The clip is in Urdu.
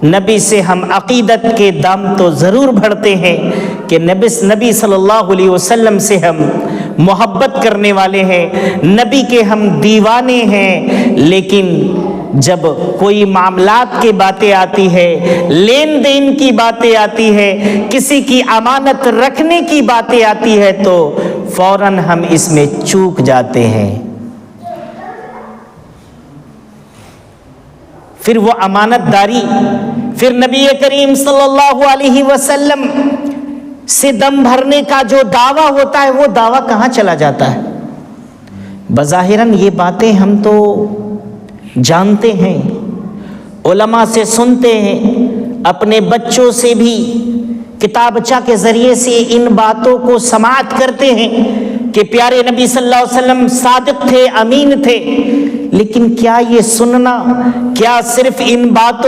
نبی سے ہم عقیدت کے دام تو ضرور بڑھتے ہیں کہ نبی صلی اللہ علیہ وسلم سے ہم محبت کرنے والے ہیں، نبی کے ہم دیوانے ہیں، لیکن جب کوئی معاملات کی باتیں آتی ہے، لین دین کی باتیں آتی ہے، کسی کی امانت رکھنے کی باتیں آتی ہے تو فوراً ہم اس میں چوک جاتے ہیں۔ پھر وہ امانت داری، پھر نبی کریم صلی اللہ علیہ وسلم سے دم بھرنے کا جو دعویٰ ہوتا ہے وہ دعویٰ کہاں چلا جاتا ہے؟ بظاہراً یہ باتیں ہم تو جانتے ہیں، علماء سے سنتے ہیں، اپنے بچوں سے بھی کتابچہ کے ذریعے سے ان باتوں کو سماعت کرتے ہیں کہ پیارے نبی صلی اللہ علیہ وسلم صادق تھے، امین تھے، لیکن کیا یہ سننا، کیا صرف ان باتوں